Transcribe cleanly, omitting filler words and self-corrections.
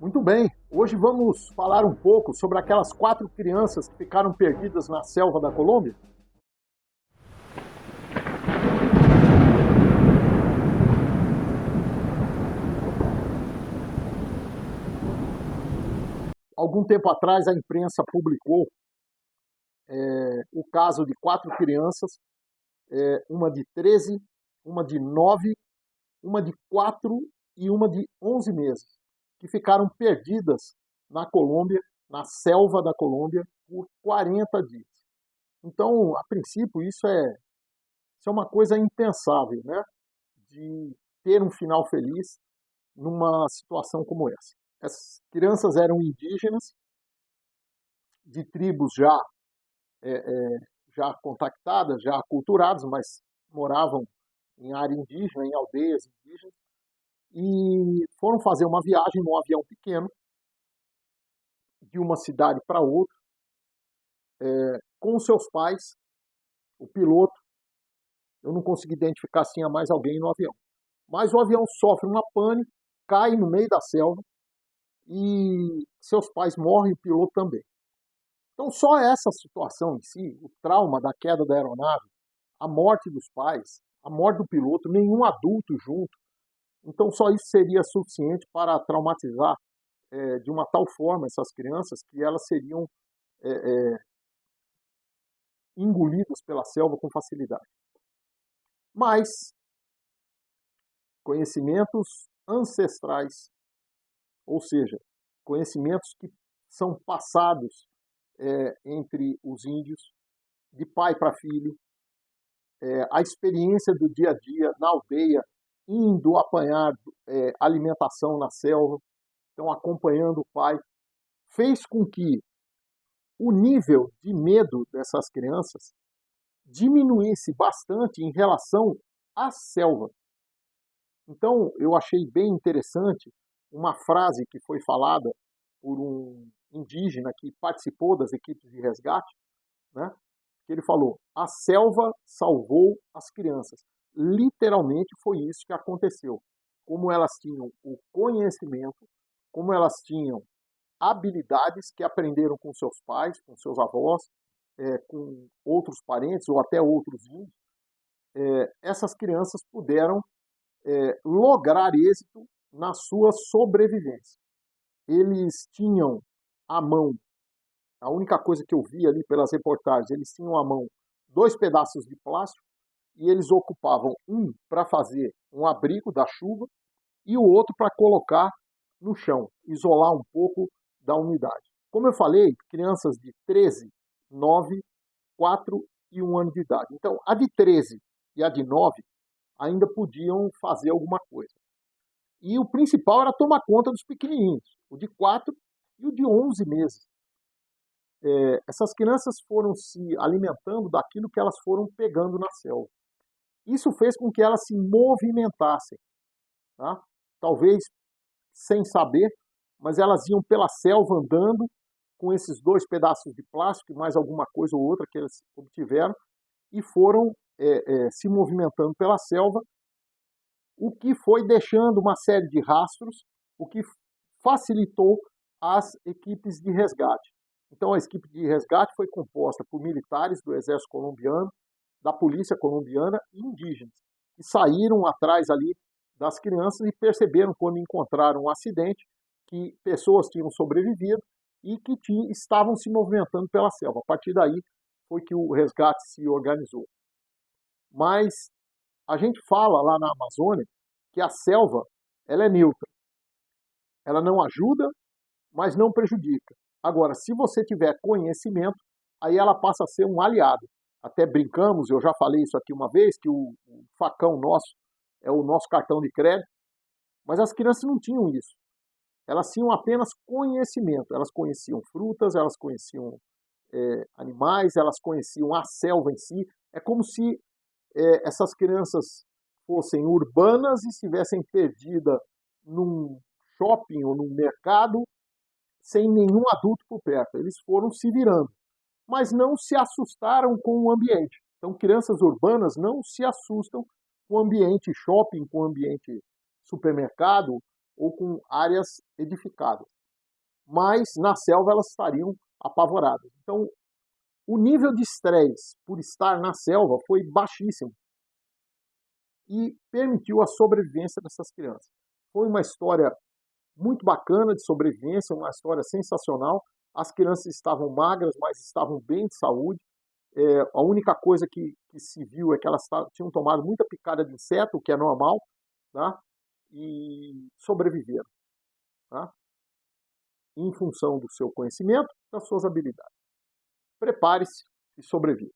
Muito bem, hoje vamos falar um pouco sobre aquelas 4 crianças que ficaram perdidas na selva da Colômbia. Algum tempo atrás a imprensa publicou o caso de 4 crianças, uma de 13, uma de 9, uma de 4 e uma de 11 meses, que ficaram perdidas na Colômbia, na selva da Colômbia, por 40 dias. Então, a princípio, isso é uma coisa impensável, né? De ter um final feliz numa situação como essa. Essas crianças eram indígenas, de tribos já contactadas, já aculturadas, mas moravam em área indígena, em aldeias indígenas, e foram fazer uma viagem num avião pequeno, de uma cidade para outra, com seus pais, o piloto. Eu não consegui identificar se tinha mais alguém no avião. Mas o avião sofre uma pane, cai no meio da selva, e seus pais morrem, o piloto também. Então, só essa situação em si, o trauma da queda da aeronave, a morte dos pais, a morte do piloto, nenhum adulto junto, então só isso seria suficiente para traumatizar de uma tal forma essas crianças que elas seriam é, é, engolidas pela selva com facilidade. Mas conhecimentos ancestrais, ou seja, conhecimentos que são passados entre os índios, de pai para filho, a experiência do dia a dia na aldeia, indo apanhar alimentação na selva, então acompanhando o pai, fez com que o nível de medo dessas crianças diminuísse bastante em relação à selva. Então, eu achei bem interessante uma frase que foi falada por um indígena que participou das equipes de resgate, né? Que ele falou: a selva salvou as crianças. Literalmente foi isso que aconteceu. Como elas tinham o conhecimento, como elas tinham habilidades que aprenderam com seus pais, com seus avós, com outros parentes ou até outros índios, essas crianças puderam lograr êxito na sua sobrevivência. Eles tinham à mão, a única coisa que eu vi ali pelas reportagens, eles tinham à mão 2 pedaços de plástico e eles ocupavam um para fazer um abrigo da chuva e o outro para colocar no chão, isolar um pouco da umidade. Como eu falei, crianças de 13, 9, 4 e 1 ano de idade. Então, a de 13 e a de 9 ainda podiam fazer alguma coisa. E o principal era tomar conta dos pequenininhos, o de 4 e o de 11 meses. Essas crianças foram se alimentando daquilo que elas foram pegando na selva. Isso fez com que elas se movimentassem, tá? Talvez sem saber, mas elas iam pela selva andando com esses 2 pedaços de plástico e mais alguma coisa ou outra que eles obtiveram e foram se movimentando pela selva, o que foi deixando uma série de rastros, o que facilitou as equipes de resgate. Então, a equipe de resgate foi composta por militares do Exército Colombiano, da Polícia Colombiana e indígenas, que saíram atrás ali das crianças e perceberam, quando encontraram um acidente, que pessoas tinham sobrevivido e que estavam se movimentando pela selva. A partir daí foi que o resgate se organizou. Mas a gente fala lá na Amazônia que a selva ela é neutra. Ela não ajuda, mas não prejudica. Agora, se você tiver conhecimento, aí ela passa a ser um aliado. Até brincamos, eu já falei isso aqui uma vez, que o facão nosso é o nosso cartão de crédito, mas as crianças não tinham isso. Elas tinham apenas conhecimento. Elas conheciam frutas, elas conheciam animais, elas conheciam a selva em si. É como se essas crianças fossem urbanas e estivessem perdidas num shopping ou num mercado sem nenhum adulto por perto. Eles foram se virando, mas não se assustaram com o ambiente. Então, crianças urbanas não se assustam com o ambiente shopping, com o ambiente supermercado ou com áreas edificadas. Mas na selva elas estariam apavoradas. Então, o nível de estresse por estar na selva foi baixíssimo e permitiu a sobrevivência dessas crianças. Foi uma história muito bacana de sobrevivência, uma história sensacional. As crianças estavam magras, mas estavam bem de saúde. A única coisa que se viu é que elas tinham tomado muita picada de inseto, o que é normal, tá? E sobreviveram, tá? Em função do seu conhecimento, das suas habilidades. Prepare-se e sobreviva.